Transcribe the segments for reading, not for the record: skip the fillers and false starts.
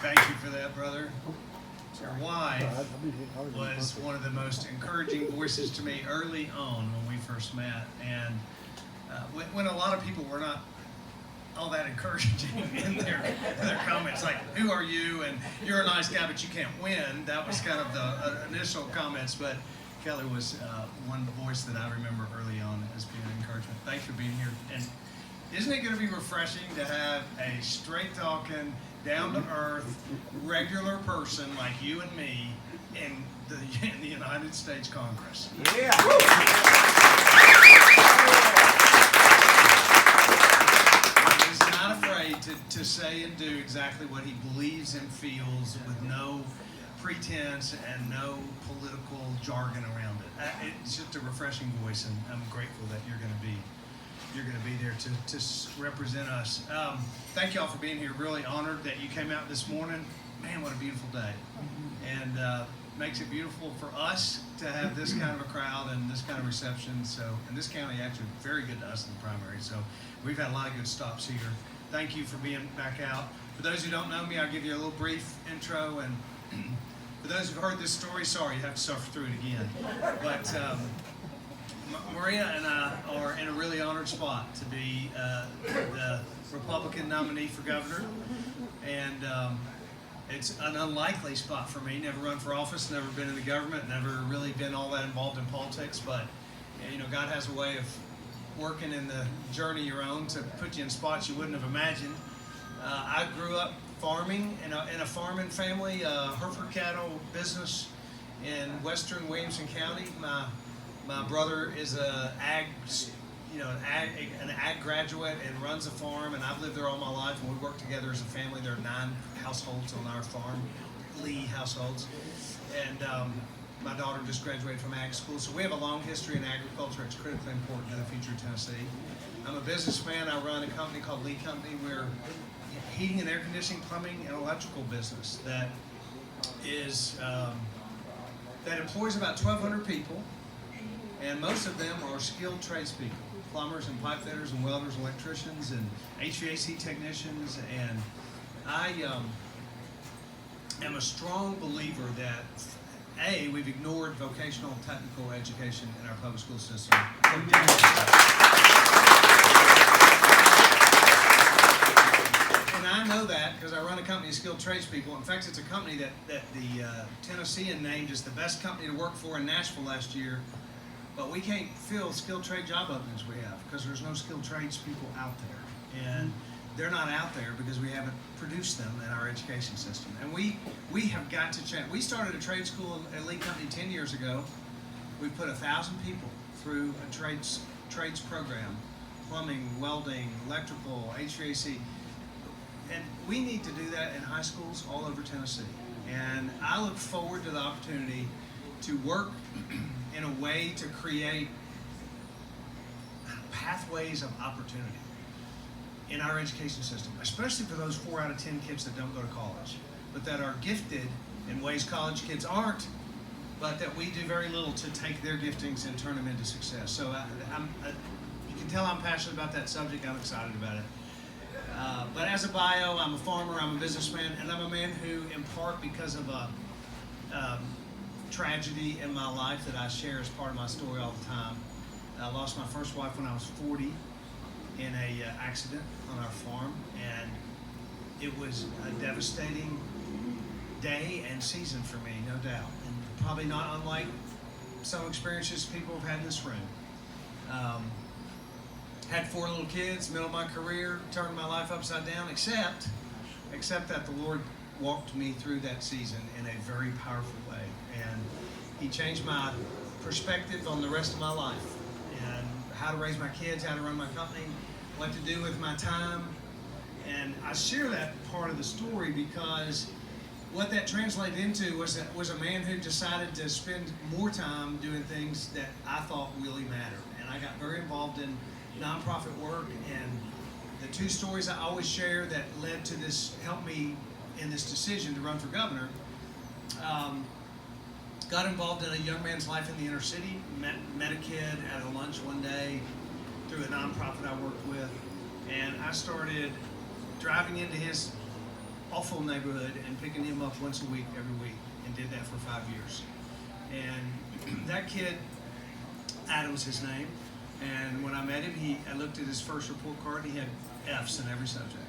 Thank you for that, brother. Your wife was one of the most encouraging voices to me early on when we first met, and when a lot of people were not all that encouraging in their comments, like, who are you, and you're a nice guy but you can't win. That was kind of the initial comments, but Kelly was one voice that I remember early on as being an encouragement. Thanks for being here. And isn't it going to be refreshing to have a straight-talking, down-to-earth, regular person like you and me in the United States Congress? Yeah. He's not afraid to say and do exactly what he believes and feels with no pretense and no political jargon around it. It's just a refreshing voice, and I'm grateful that you're going to be there to represent us. Thank you all for being here. Really honored that you came out this morning. Man, what a beautiful day. And makes it beautiful for us to have this kind of a crowd and this kind of reception. So, and this county actually very good to us in the primary. So we've had a lot of good stops here. Thank you for being back out. For those who don't know me, I'll give you a little brief intro. And for those who've heard this story, sorry, you have to suffer through it again. But Maria and I are in a really honored spot to be the Republican nominee for governor, and it's an unlikely spot for me. Never run for office, never been in the government, never really been all that involved in politics, but you know, God has a way of working in the journey you're on to put you in spots you wouldn't have imagined. I grew up farming in a farming family, Hereford cattle business in western Williamson County. My brother is an ag graduate and runs a farm, and I've lived there all my life, and we work together as a family. There are 9 households on our farm, Lee households, and my daughter just graduated from ag school, so we have a long history in agriculture. It's critically important to the future of Tennessee. I'm a businessman. I run a company called Lee Company. We're heating and air conditioning, plumbing, and electrical business that is that employs about 1,200 people. And most of them are skilled tradespeople, plumbers and pipe fitters and welders, electricians and HVAC technicians. And I am a strong believer that, we've ignored vocational and technical education in our public school system. And I know that because I run a company of skilled tradespeople. In fact, it's a company that the Tennessean named as the best company to work for in Nashville last year. But we can't fill skilled trade job openings we have because there's no skilled trades people out there. And they're not out there because we haven't produced them in our education system. And we have got to change. We started a trade school at Lee Company 10 years ago. We put 1,000 people through a trades program, plumbing, welding, electrical, HVAC. And we need to do that in high schools all over Tennessee. And I look forward to the opportunity to work in a way to create pathways of opportunity in our education system, especially for those 4 out of 10 kids that don't go to college, but that are gifted in ways college kids aren't, but that we do very little to take their giftings and turn them into success. So you can tell I'm passionate about that subject. I'm excited about it. But as a bio, I'm a farmer, I'm a businessman, and I'm a man who, in part because of a tragedy in my life that I share as part of my story all the time. I lost my first wife when I was 40 in a accident on our farm, and it was a devastating day and season for me, no doubt, and probably not unlike some experiences people have had in this room. Had 4 little kids, middle of my career, turned my life upside down, except that the Lord walked me through that season in a very powerful way. And He changed my perspective on the rest of my life and how to raise my kids, how to run my company, what to do with my time. And I share that part of the story because what that translated into was a man who decided to spend more time doing things that I thought really mattered. And I got very involved in nonprofit work, and the 2 stories I always share that led to this, helped me in this decision to run for governor. Got involved in a young man's life in the inner city, met a kid at a lunch one day through a nonprofit I worked with, and I started driving into his awful neighborhood and picking him up once a week, every week, and did that for 5 years. And that kid, Adam's his name, and when I met him, I looked at his first report card, he had F's in every subject.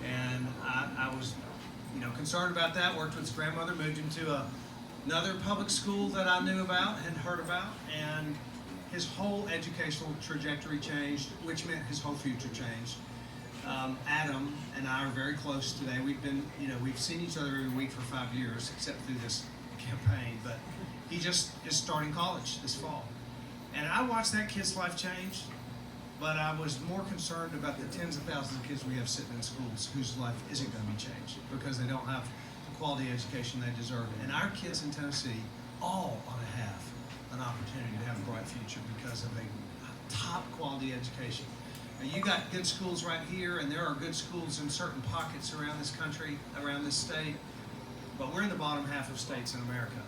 And I was, concerned about that, worked with his grandmother, moved him to another public school that I knew about, had heard about, and his whole educational trajectory changed, which meant his whole future changed. Adam and I are very close today. We've seen each other every week for 5 years, except through this campaign, but he just is starting college this fall. And I watched that kid's life change, but I was more concerned about the tens of thousands of kids we have sitting in schools whose life isn't going to be changed because they don't have the quality education they deserve. And our kids in Tennessee all ought to have an opportunity to have a bright future because of a top quality education. Now, you got good schools right here, and there are good schools in certain pockets around this country, around this state, but we're in the bottom half of states in America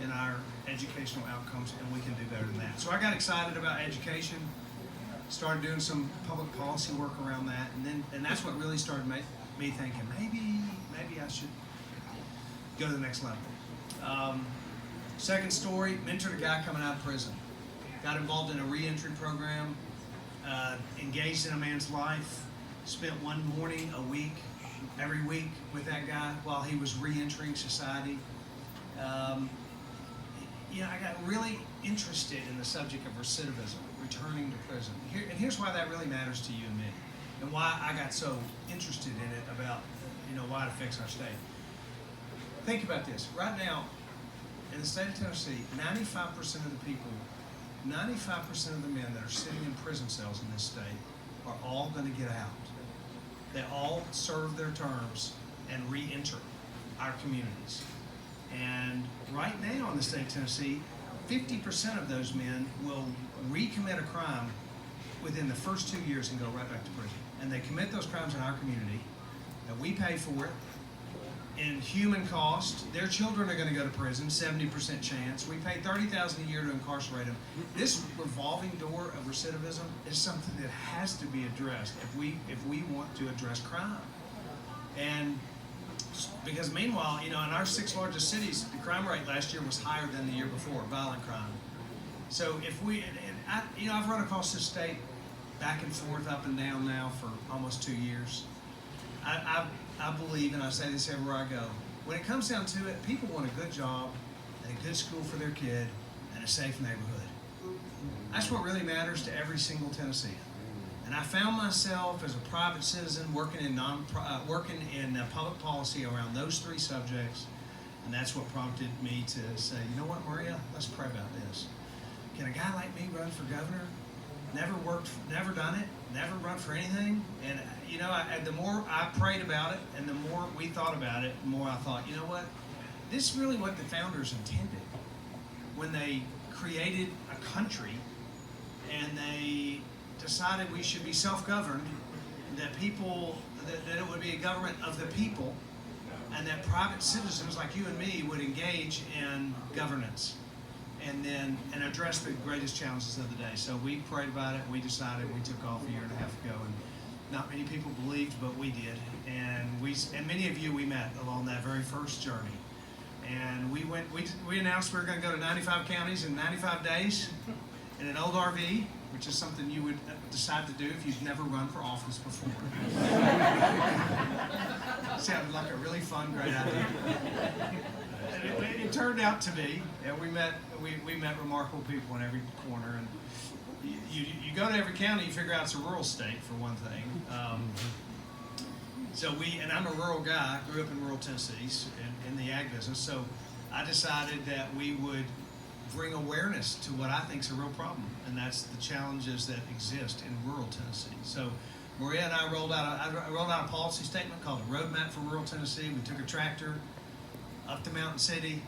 in our educational outcomes, and we can do better than that. So I got excited about education, started doing some public policy work around that, and that's what really started me thinking, maybe I should go to the next level. Second story, mentored a guy coming out of prison. Got involved in a reentry program, engaged in a man's life, spent one morning a week, every week with that guy while he was reentering society. I got really interested in the subject of recidivism, returning to prison. And here's why that really matters to you and me, and why I got so interested in it about, why it affects our state. Think about this. Right now, in the state of Tennessee, 95% of the people, 95% of the men that are sitting in prison cells in this state are all going to get out. They all serve their terms and re-enter our communities. And right now in the state of Tennessee, 50% of those men will recommit a crime within the first 2 years and go right back to prison. And they commit those crimes in our community, and we pay for it. In human cost, their children are going to go to prison, 70% chance. We pay $30,000 a year to incarcerate them. This revolving door of recidivism is something that has to be addressed if we want to address crime. And because meanwhile, in our 6 largest cities, the crime rate last year was higher than the year before, violent crime. So if I've run across this state back and forth, up and down now for almost 2 years. I believe, and I say this everywhere I go, when it comes down to it, people want a good job, and a good school for their kid, and a safe neighborhood. That's what really matters to every single Tennessean. And I found myself as a private citizen working in public policy around those 3 subjects, and that's what prompted me to say, you know what, Maria, let's pray about this. Can a guy like me run for governor? Never worked, never done it, never run for anything. And the more I prayed about it, and the more we thought about it, the more I thought, you know what, this is really what the founders intended when they created a country, and they decided we should be self-governed, that it would be a government of the people, and that private citizens like you and me would engage in governance and address the greatest challenges of the day. So we prayed about it, we decided, we took off a year and a half ago, and not many people believed, but we did. And many of you we met along that very first journey. And we announced we were going to go to 95 counties in 95 days in an old RV, which is something you would decide to do if you've never run for office before. Sounded like a really fun, great idea. It turned out to be, and we met remarkable people in every corner. And you go to every county, you figure out it's a rural state for one thing. And I'm a rural guy. I grew up in rural Tennessee in the ag business. So I decided that we would bring awareness to what I think is a real problem, and that's the challenges that exist in rural Tennessee. So Maria and I rolled out a policy statement called the Roadmap for Rural Tennessee. We took a tractor up to Mountain City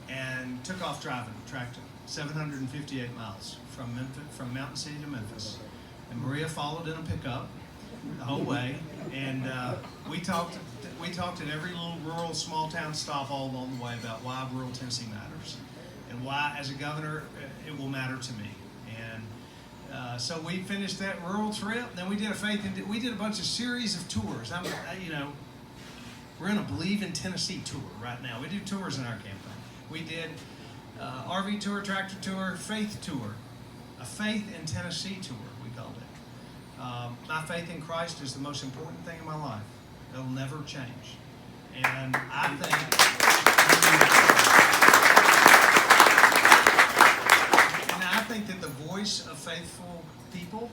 and took off driving the tractor, 758 miles from Mountain City to Memphis. And Maria followed in a pickup the whole way, and we talked at every little rural small town stop all along the way about why rural Tennessee matters, and why, as a governor, it will matter to me. And so we finished that rural trip. Then we did a bunch of series of tours. We're in a Believe in Tennessee tour right now. We do tours in our campaign. We did RV tour, tractor tour, faith tour, a Faith in Tennessee tour, we called it. My faith in Christ is the most important thing in my life. It'll never change. And I think that the voice of faithful people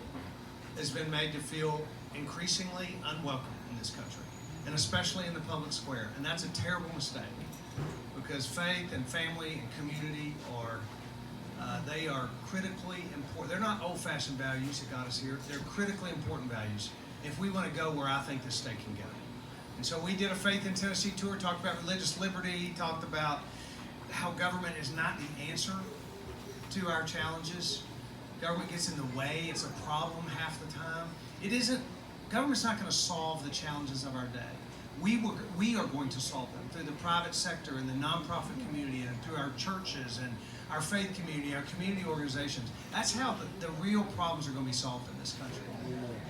has been made to feel increasingly unwelcome in this country, and especially in the public square. And that's a terrible mistake, because faith and family and community are they are critically important. They're not old-fashioned values that got us here. They're critically important values if we want to go where I think this state can go. And so we did a Faith in Tennessee tour, talked about religious liberty, talked about how government is not the answer to our challenges. Government gets in the way. It's a problem half the time. It isn't. Government's not going to solve the challenges of our day. We are going to solve them through the private sector and the nonprofit community and through our churches and our faith community, our community organizations. That's how the real problems are going to be solved in this country.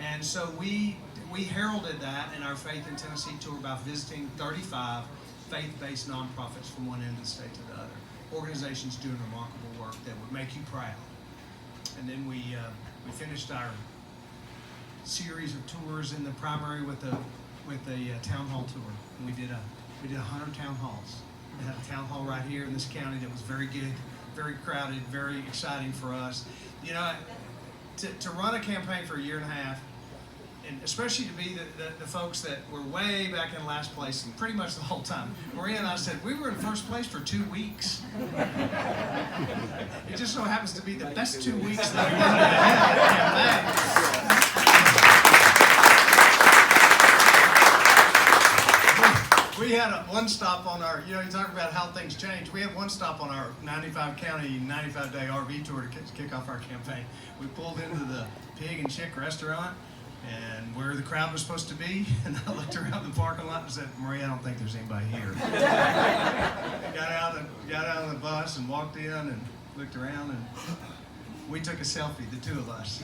And so we heralded that in our Faith in Tennessee tour by visiting 35 faith-based nonprofits from one end of the state to the other. Organizations doing remarkable work that would make you proud. And then we finished our series of tours in the primary with a town hall tour. And we did 100 town halls. We had a town hall right here in this county that was very good, very crowded, very exciting for us. You know, to run a campaign for a year and a half, and especially to be the folks that were way back in last place and pretty much the whole time. Maria and I said, we were in first place for 2 weeks. It just so happens to be the best 2 weeks that we've campaign. We had one stop on our, you talk about how things change. We had one stop on our 95 county, 95-day RV tour to kick off our campaign. We pulled into the Pig and Chick restaurant, and where the crowd was supposed to be, and I looked around the parking lot and said, Maria, I don't think there's anybody here. got out of the bus and walked in and looked around, and we took a selfie, the two of us,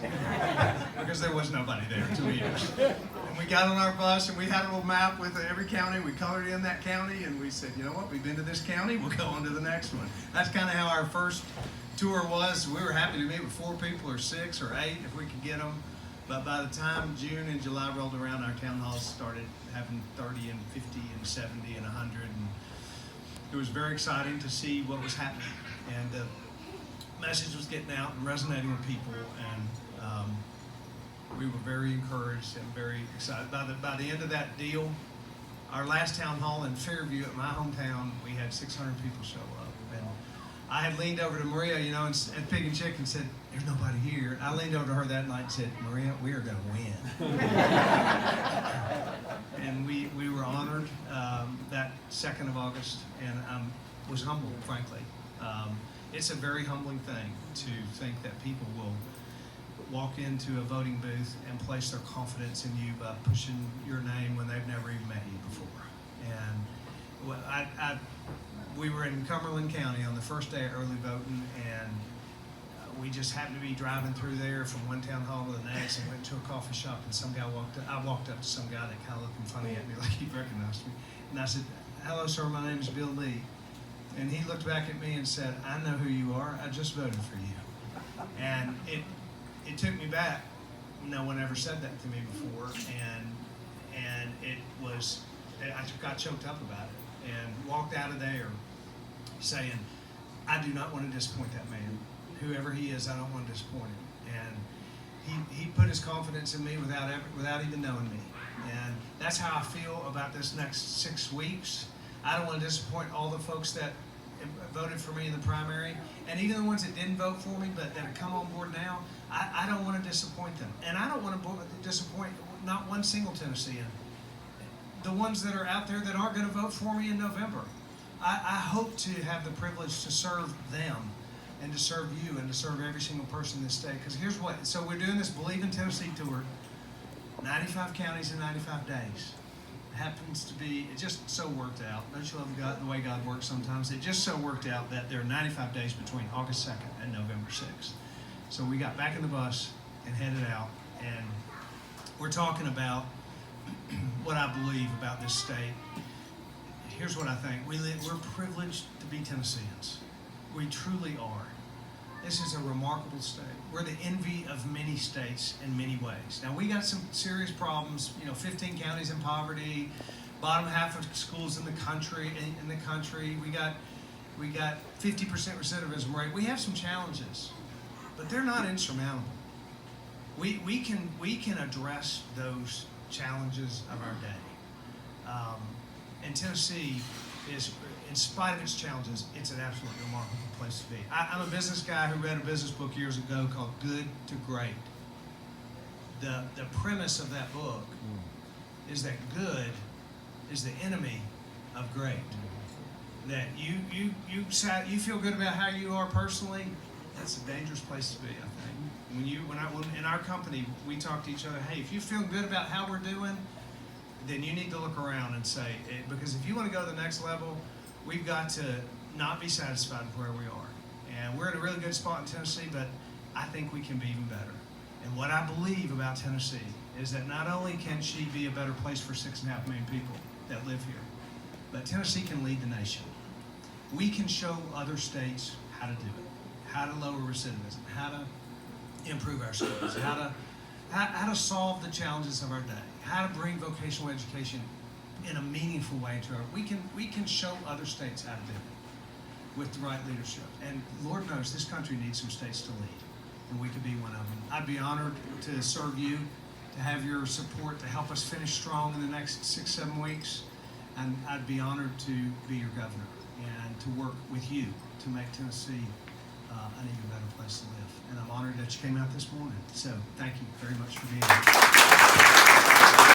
because there was nobody there to meet us. And we got on our bus, and we had a little map with every county. We colored in that county, and we said, you know what, we've been to this county, we'll go on to the next one. That's kind of how our first tour was. We were happy to meet with 4 people or 6 or 8 if we could get them. But by the time June and July rolled around, our town halls started having 30 and 50 and 70 and 100. And it was very exciting to see what was happening. And the message was getting out and resonating with people. And we were very encouraged and very excited. By the end of that deal, our last town hall in Fairview at my hometown, we had 600 people show up. And I had leaned over to Maria, at Pig and Chick and said, there's nobody here. I leaned over to her that night and said, Maria, we are going to win. And we were honored that 2nd of August, and I was humbled, frankly. It's a very humbling thing to think that people will walk into a voting booth and place their confidence in you by pushing your name when they've never even met you before. And we were in Cumberland County on the first day of early voting, and we just happened to be driving through there from one town hall to the next, and went to a coffee shop, and some guy walked up. I walked up to some guy that kind of looking funny at me like he recognized me. And I said, hello, sir, my name is Bill Lee. And he looked back at me and said, I know who you are. I just voted for you. And it took me back. No one ever said that to me before. And I got choked up about it and walked out of there saying, I do not want to disappoint that man. Whoever he is, I don't want to disappoint him. And he put his confidence in me without even knowing me. And that's how I feel about this next 6 weeks. I don't want to disappoint all the folks that voted for me in the primary, and even the ones that didn't vote for me but that have come on board now. I don't want to disappoint them. And I don't want to disappoint not one single Tennessean. The ones that are out there that aren't going to vote for me in November. I hope to have the privilege to serve them and to serve you and to serve every single person in this state. Because here's what, so we're doing this Believe in Tennessee tour, 95 counties in 95 days. It happens to be, it just so worked out. Don't you love God, the way God works sometimes? It just so worked out that there are 95 days between August 2nd and November 6th. So we got back in the bus and headed out, and we're talking about what I believe about this state. here's what I think. We're privileged to be Tennesseans. We truly are. This is a remarkable state. We're the envy of many states in many ways. Now, we got some serious problems. 15 counties in poverty, bottom half of schools in the country. We got 50% recidivism rate. We have some challenges, but they're not insurmountable. We can address those challenges of our day. And Tennessee is, in spite of its challenges, it's an absolutely remarkable place to be. I'm a business guy who read a business book years ago called Good to Great. The premise of that book is that good is the enemy of great. That you feel good about how you are personally, that's a dangerous place to be, I think. When in our company, we talk to each other, hey, if you feel good about how we're doing, then you need to look around and say, because if you want to go to the next level, we've got to not be satisfied with where we are. And we're in a really good spot in Tennessee, but I think we can be even better. And what I believe about Tennessee is that not only can she be a better place for 6.5 million people that live here, but Tennessee can lead the nation. We can show other states how to do it, how to lower recidivism, how to improve our schools, how to solve the challenges of our day, how to bring vocational education in a meaningful way to our. We can show other states how to do it with the right leadership. And Lord knows this country needs some states to lead, and we could be one of them. I'd be honored to serve you, to have your support to help us finish strong in the next 6-7 weeks, and I'd be honored to be your governor and to work with you to make Tennessee an even better place to live. And I'm honored that you came out this morning. So thank you very much for being here.